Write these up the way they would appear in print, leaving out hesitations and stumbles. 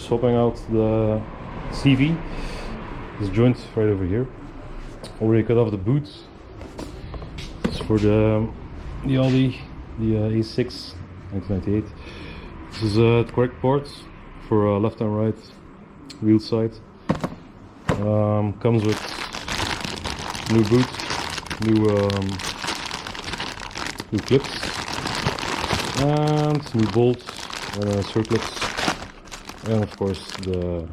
swapping out the CV. This joint right over here. Already cut off the boot. It's for the Audi, the A6 1998. This is the correct part for left and right wheel side. Comes with new boot, new clips, and new bolts, circlips, and of course the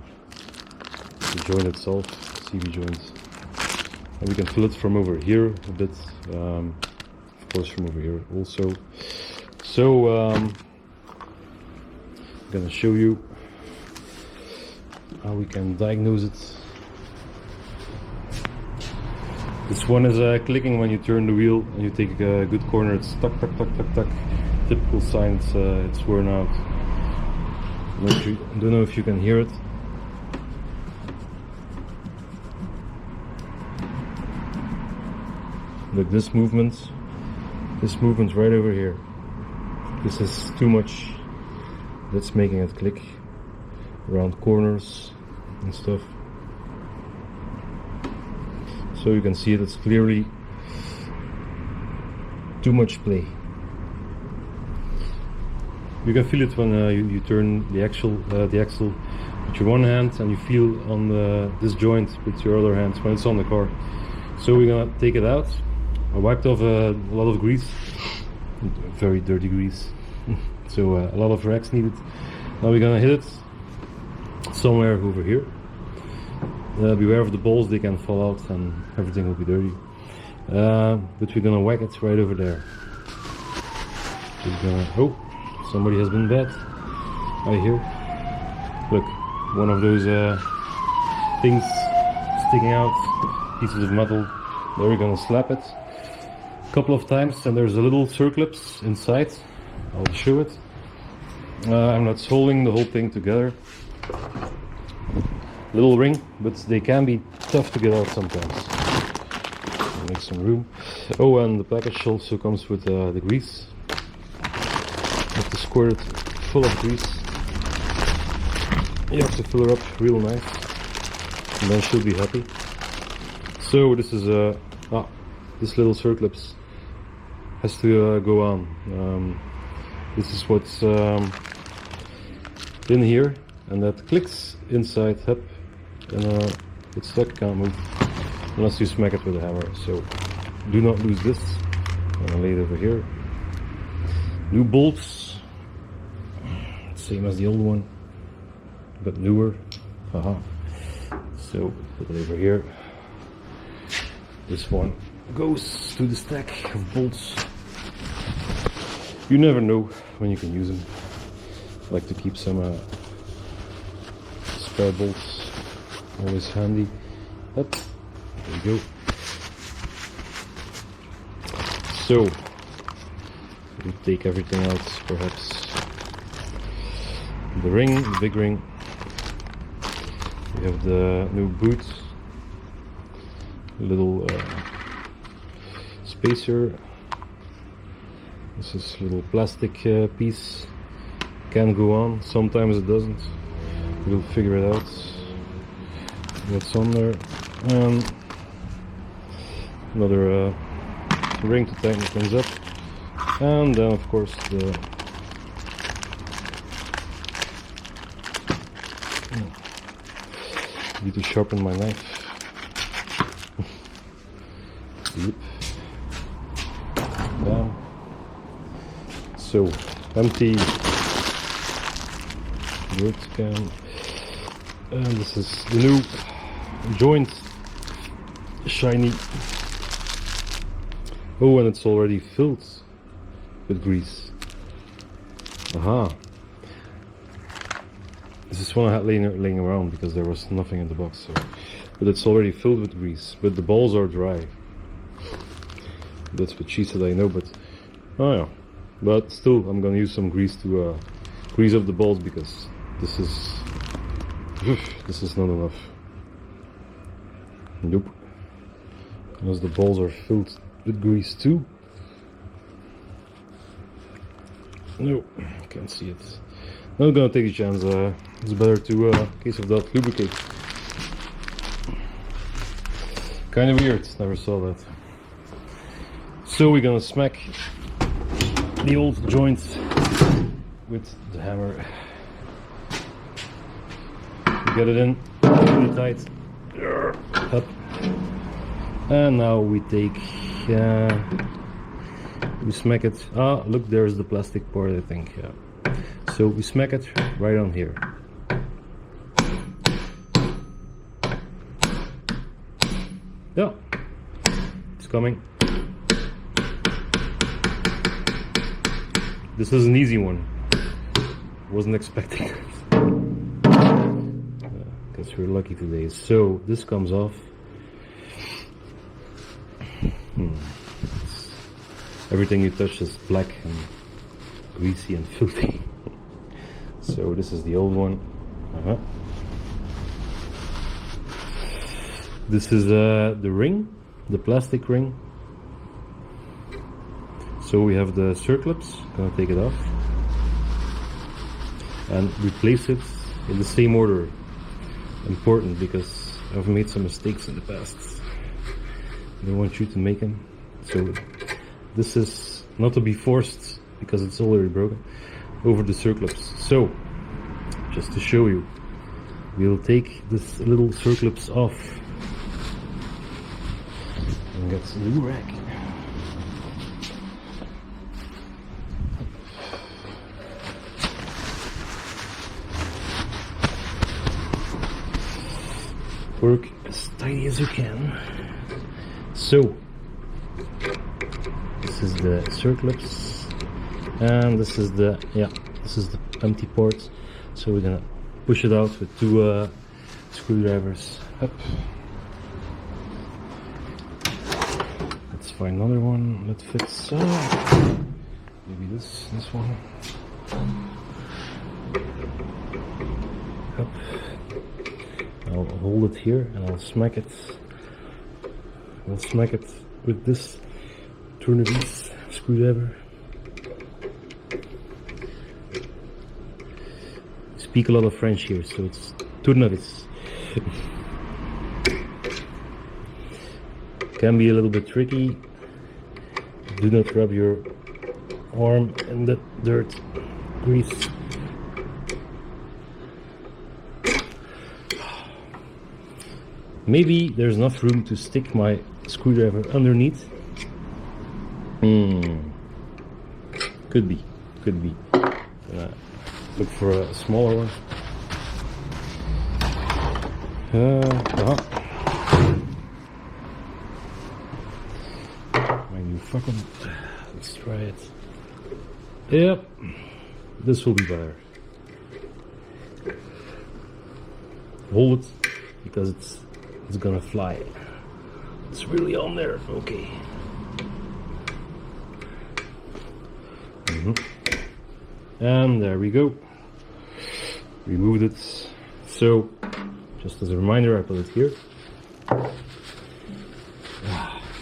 joint itself, CV joint. And we can fill it from over here a bit, of course from over here also. So I'm gonna show you how we can diagnose it. This one is clicking when you turn the wheel and you take a good corner. It's tuck, tuck, tuck, tuck, tuck. Typical sign it's worn out. Don't know if you can hear it. Look, this movement right over here. This is too much. That's making it click around corners and stuff. So you can see it, it's clearly too much play. You can feel it when you turn the axle with your one hand, and you feel on this joint with your other hand when it's on the car. So we're gonna take it out. I wiped off a lot of grease, very dirty grease. So a lot of rags needed. Now we're gonna hit it somewhere over here. Beware of the balls, they can fall out and everything will be dirty. But we're gonna whack it right over there. Oh, somebody has been bad. I hear. Look, one of those things sticking out, pieces of metal. There we're gonna slap it a couple of times, and there's a little circlips inside. I'll show it. I'm not holding the whole thing together. Little ring, but they can be tough to get out sometimes. Make some room. Oh, and the package also comes with the grease. You have to squirt it full of grease. You have to fill her up real nice, and then she'll be happy. So this is this little circlips has to go on. This is what's in here, and that clicks inside. Up. And it's stuck, can't move unless you smack it with a hammer. So do not lose this. I'm gonna lay it over here. New bolts, same as the old one, but newer. Haha. So put it over here. This one goes to the stack of bolts. You never know when you can use them. I like to keep some spare bolts. Always handy. Up. There you go. So we take everything out, perhaps. The ring, the big ring. We have the new boot. A little spacer. This is a little plastic piece. Can go on. Sometimes it doesn't. We'll figure it out. What's on there, and another ring to tighten things up, and then of course the need to sharpen my knife. Yep. Down. So empty dirt can, and this is the new joint, shiny. Oh, and it's already filled with grease. Aha. This is one I had laying around because there was nothing in the box. So. But it's already filled with grease. But the balls are dry. That's what she said, I know, but oh yeah. But still, I'm gonna use some grease to grease up the balls because this is not enough. Nope. Unless the balls are filled with grease too. No, can't see it. I'm gonna take a chance It's better to, in case of that, lubricate. Kind of weird, never saw that. So we're gonna smack the old joints with the hammer. Get it in really tight. Up. And now we take, we smack it. Ah, look, there's the plastic part, I think. Yeah. So we smack it right on here. Yeah, it's coming. This is an easy one. Wasn't expecting it. Guess we're lucky today. So this comes off. Everything you touch is black and greasy and filthy. So this is the old one. This is the ring, the plastic ring. So we have the circlips. Gonna take it off and replace it in the same order. Important, because I've made some mistakes in the past. I don't want you to make them. So this is not to be forced because it's already broken over the circlips. So just to show you, we'll take this little circlips off and get the new rack. Work as tidy as you can. So this is the circlips, and this is the empty port. So we're gonna push it out with two screwdrivers. Up. Let's find another one that fits. Maybe this one. Up. I'll hold it here and I'll smack it. I'll smack it with this tournevis screwdriver. Speak a lot of French here, so it's tournevis. Can be a little bit tricky. Do not rub your arm in the dirt, grease. Maybe there's enough room to stick my screwdriver underneath. Could be. Look for a smaller one. My new fucking. Let's try it. Yep, this will be better. Hold it because it's gonna fly. It's really on there. Okay. And there we go. Removed it. So, just as a reminder, I put it here.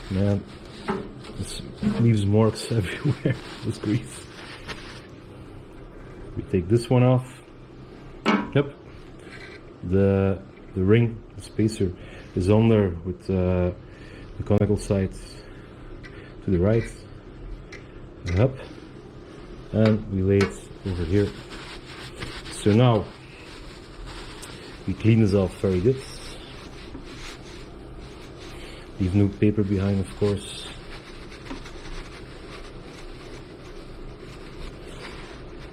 Man, this leaves marks everywhere. This grease. We take this one off. Yep. The ring, the spacer, is on there with the conical side to the right and up, and we lay it over here. So now we clean this off very good. Leave no paper behind, of course.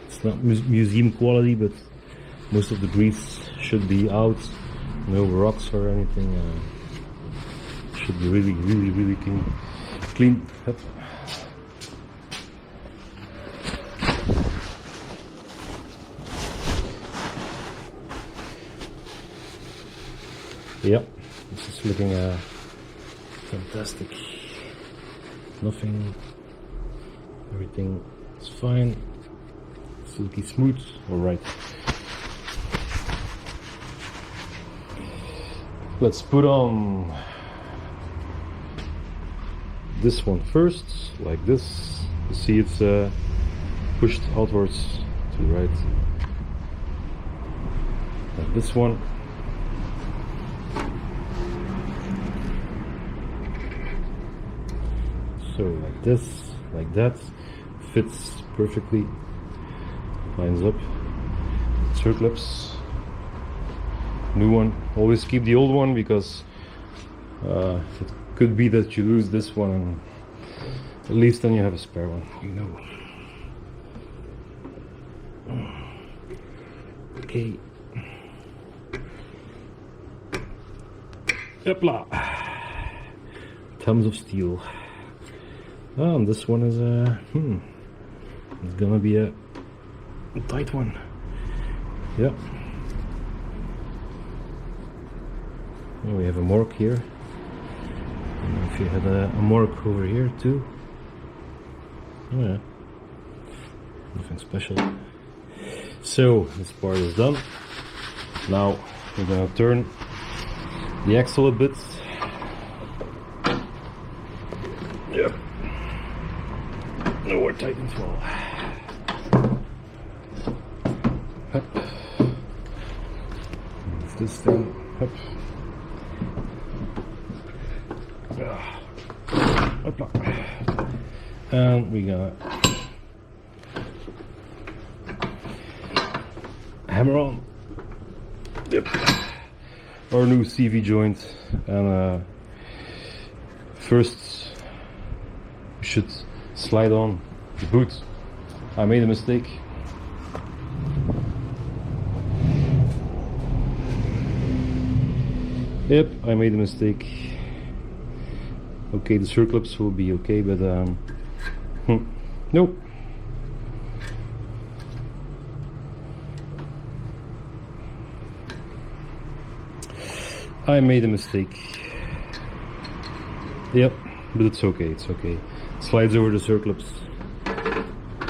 It's not museum quality, but most of the grease should be out. No rocks or anything. Should be really clean. Yep. Yep, this is looking fantastic. Nothing, everything is fine. Silky smooth. All right. Let's put on this one first, like this. You see it's pushed outwards to the right. like this one. So like this, like that, fits perfectly, lines up. Circlips, new one. Always keep the old one because it could be that you lose this one, and at least then you have a spare one, you know. Okay. Hopla. Tons of steel. Oh, and this one is it's gonna be a tight one. Yep. Oh, we have a morgue here. I don't know if you had a morgue over here too. Oh yeah. Nothing special. So this part is done. Now we're gonna turn the axle a bit. Yep. Nowhere tight and small. Up. Move this thing up. Up. And we got hammer on. Yep. Our new CV joint, and first we should slide on the boot. I made a mistake. Yep, I made a mistake. Okay, the circlips will be okay, but nope. I made a mistake. Yep, but it's okay, it's okay. Slides over the circlips.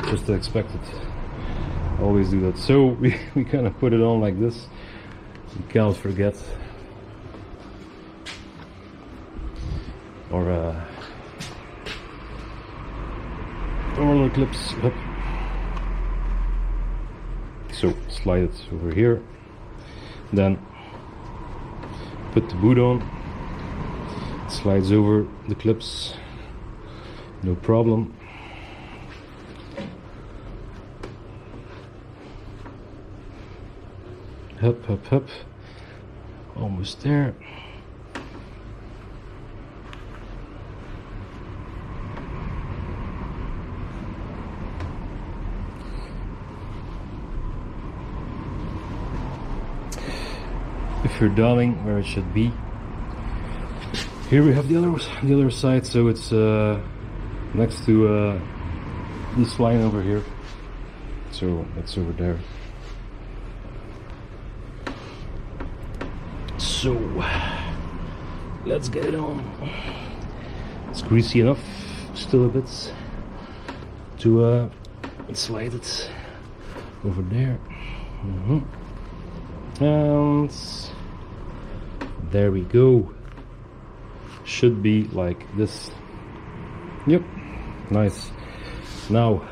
Just expected. Always do that. So we kind of put it on like this. You can't forget. Or roller clips up. So slide it over here. Then put the boot on. It slides over the clips. No problem. Up, up, up. Almost there. If you're doubting where it should be, here we have the other side. So it's next to this line over here. So that's over there. So let's get it on. It's greasy enough, still a bit, to slide it over there. And there we go. Should be like this. Yep, nice. Now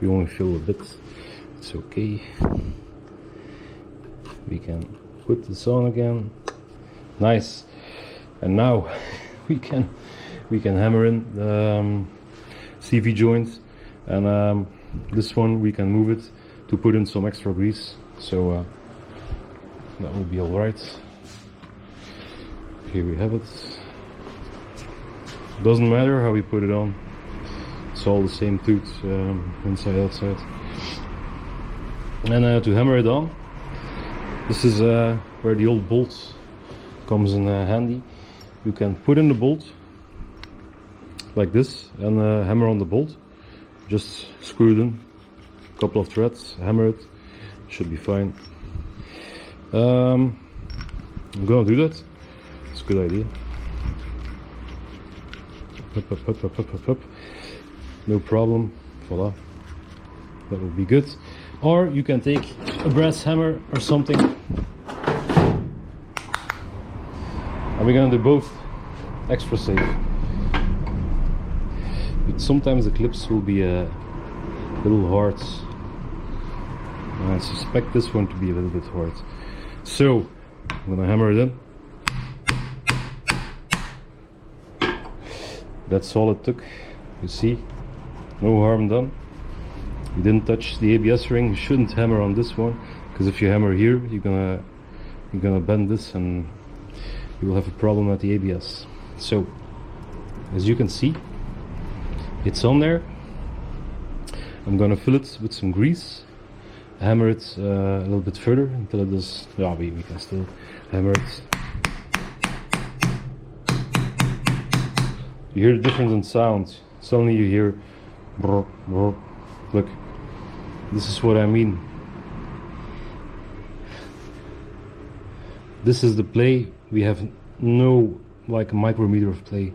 you only feel a bit. It's okay. We can put this on again. Nice. And now we can hammer in the CV joint, and this one we can move it to put in some extra grease. So that will be all right. Here we have it. Doesn't matter how we put it on. It's all the same tooth, inside outside. And to hammer it on, this is where the old bolt comes in handy. You can put in the bolt like this and hammer on the bolt. Just screw it in, a couple of threads, hammer it, should be fine. I'm gonna do that. It's a good idea. Up, up, up, up, up, up, up. No problem. Voila. That will be good. Or you can take a brass hammer or something. And we're gonna do both, extra safe. But sometimes the clips will be little hard. I suspect this one to be a little bit hard. So I'm gonna hammer it in. That's all it took. You see, no harm done. You didn't touch the ABS ring. You shouldn't hammer on this one, because if you hammer here, you're gonna bend this and you will have a problem at the ABS. So as you can see, it's on there. I'm gonna fill it with some grease, hammer it a little bit further until it does. Yeah, we can still hammer it. You hear the difference in sound. Suddenly you hear brr, brr. Look, this is what I mean. This is the play. We have no, like, a micrometer of play.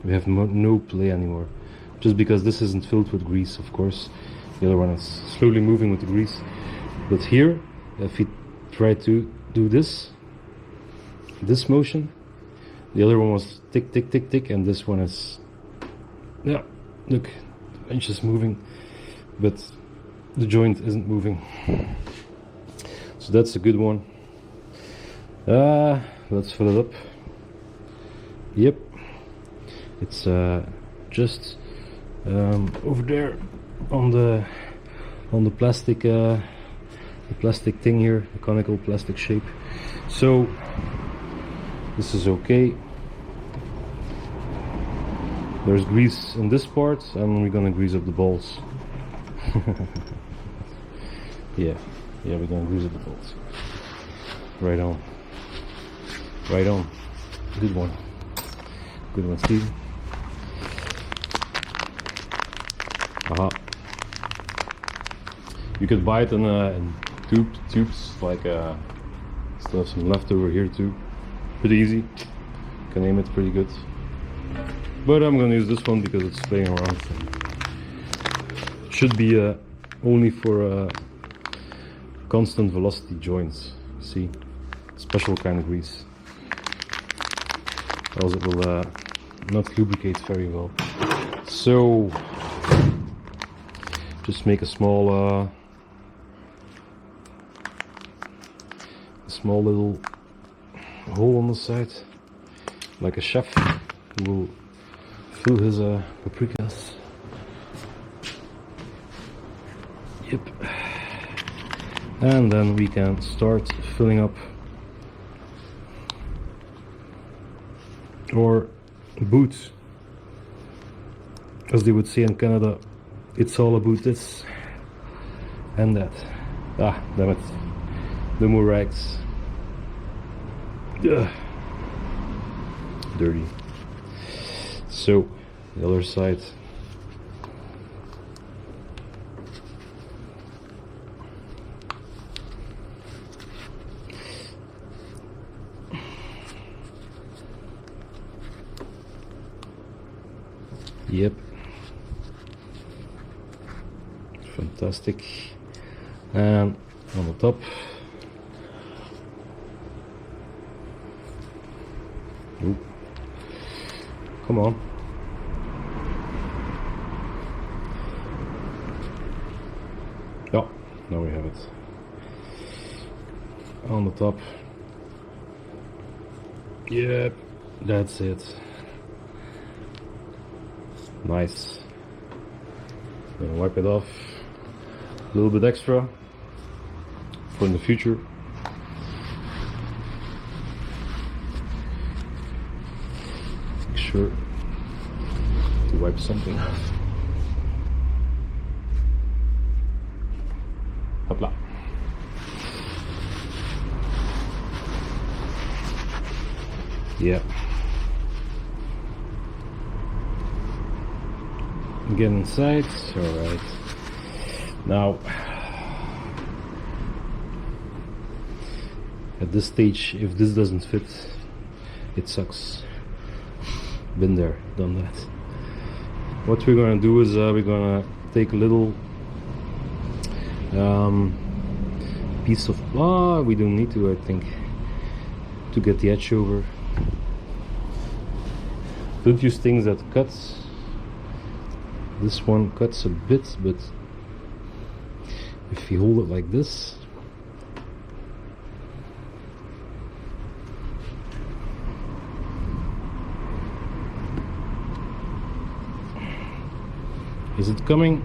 We have no play anymore, just because this isn't filled with grease, of course. The other one is slowly moving with the grease. But here, if we try to do this motion, the other one was tick, tick, tick, tick, and this one is, yeah, look, the bench is moving, but the joint isn't moving. So that's a good one. Let's fill it up. Yep, it's just over there on the plastic thing here, the conical plastic shape. So this is okay. There's grease in this part, and we're gonna grease up the balls. yeah, we're gonna grease up the balls. Right on. Right on. Good one. Good one, Steve. Aha. You could buy it in tubes, like still have some left over here too. Pretty easy. Can aim it pretty good. But I'm gonna use this one because it's playing around. Should be only for constant velocity joints. See, special kind of grease. Else it will not lubricate very well. So just make a small little hole on the side, like a chef who will fill his paprikas. Yep. And then we can start filling up, or boot, as they would say in Canada. It's all about this and that. Ah, damn it. No more rags. Ugh. Dirty. So, the other side. Yep. Fantastic. And on the top. Ooh. Come on. Oh, now we have it. On the top. Yep, that's it. Nice. Gonna wipe it off. A little bit extra for in the future. Make sure to wipe something off. Hopla. Yeah. Get inside. Alright. Now, at this stage, if this doesn't fit, it sucks. Been there, done that. What we're gonna do is we're gonna take a little piece of, we don't need to, I think, to get the edge over. Don't use things that cut. This one cuts a bit, but if you hold it like this, is it coming?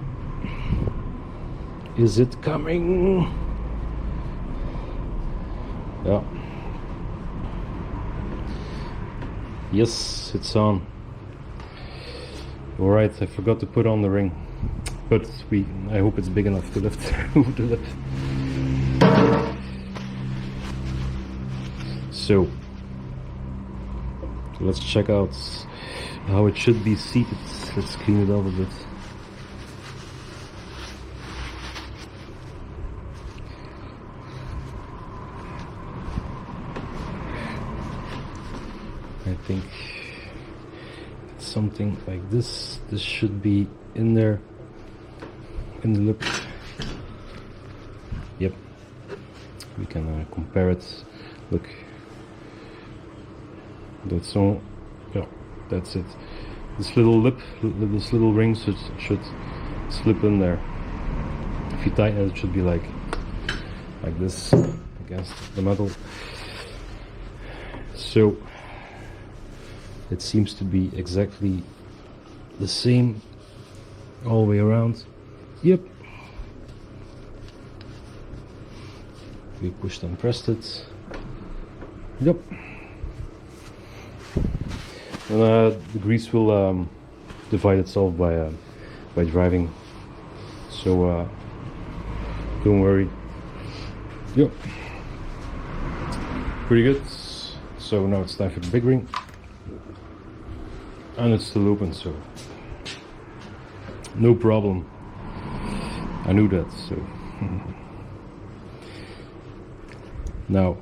Is it coming? Yeah. Yes, it's on. Alright, I forgot to put on the ring. But I hope it's big enough to lift the lip. So let's check out how it should be seated. Let's clean it up a bit. I think it's something like this. This should be in there. In the lip. Yep, we can compare it. Look, that's all. Yeah, that's it. This little lip, this little ring should slip in there. If you tighten it, it should be like this against the metal. So it seems to be exactly the same all the way around. Yep. We pushed and pressed it. Yep. And the grease will divide itself by driving. So don't worry. Yep. Pretty good. So now it's time for the big ring. And it's still open, so no problem. I knew that, so now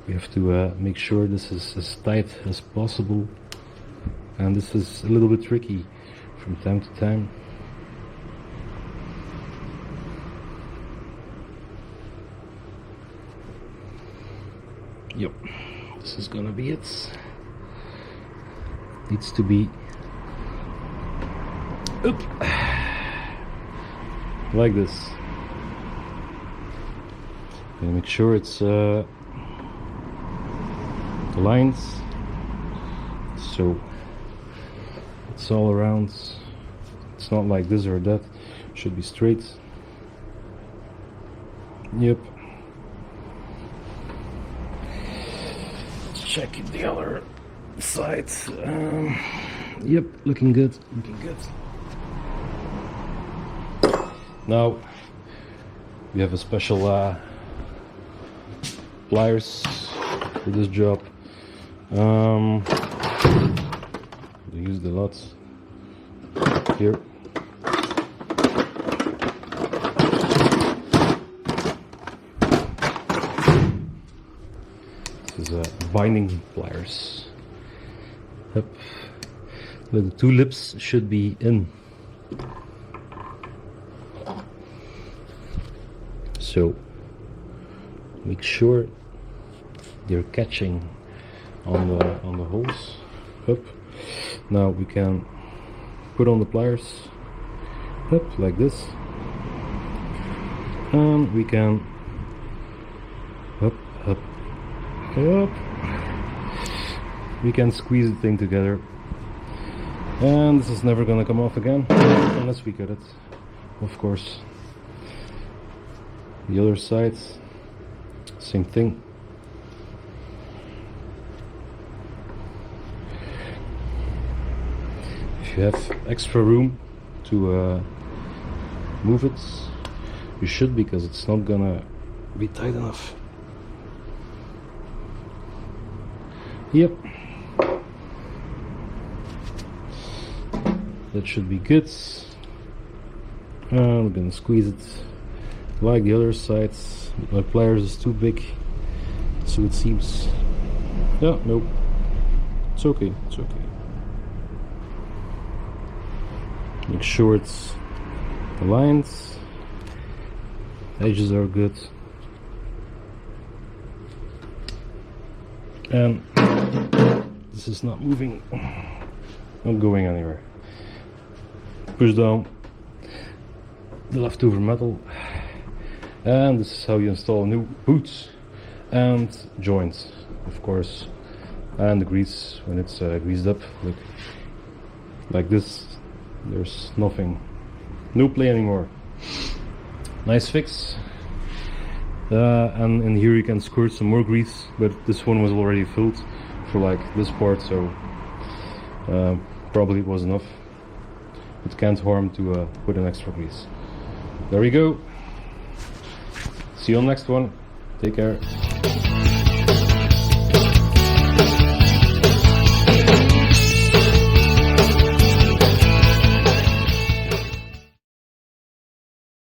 we have to make sure this is as tight as possible, and this is a little bit tricky from time to time. Yep, this is gonna be it. Needs to be up. Like this. And make sure it's aligned, so it's all around. It's not like this or that. It should be straight. Yep. Let's check the other side. Yep, looking good. Looking good. Now we have a special pliers for this job. They used a lot here. This is binding pliers. Yep. The two lips should be in. So make sure they're catching on the holes. Up. Now we can put on the pliers up like this, and we can up. We can squeeze the thing together, and this is never gonna come off again unless we cut it, of course. The other side, same thing. If you have extra room to move it, you should, because it's not gonna be tight enough. Yep. That should be good. I'm gonna squeeze it like the other sides. My pliers is too big, so it seems. Yeah, nope. It's okay. It's okay. Make sure it's aligned. Edges are good. And this is not moving, not going anywhere. Push down the leftover metal. And this is how you install new boots and joints, of course, and the grease when it's greased up. Look, like this, there's nothing, no play anymore. Nice fix. And in here you can squirt some more grease, but this one was already filled for like this part, so probably it was enough. It can't harm to put an extra grease. There we go. See you on the next one. Take care.